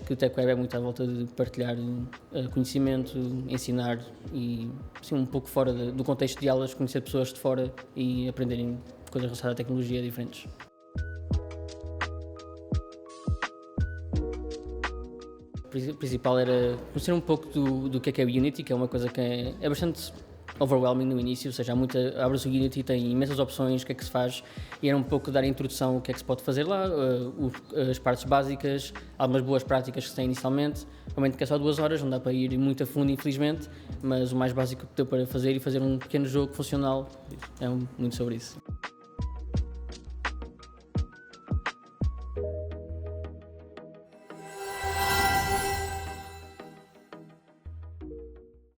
que o TecWeb é muito à volta de partilhar conhecimento, ensinar e assim, um pouco fora do contexto de aulas, conhecer pessoas de fora e aprenderem coisas relacionadas à tecnologia diferentes. O principal era conhecer um pouco do que é o Unity, que é uma coisa que é bastante overwhelming no início, ou seja, abre-se o Unity, tem imensas opções, o que é que se faz, e era um pouco dar a introdução, o que é que se pode fazer lá, as partes básicas, algumas boas práticas que se tem inicialmente, realmente que é só 2 horas, não dá para ir muito a fundo infelizmente, mas o mais básico que deu para fazer e fazer um pequeno jogo funcional, é muito sobre isso.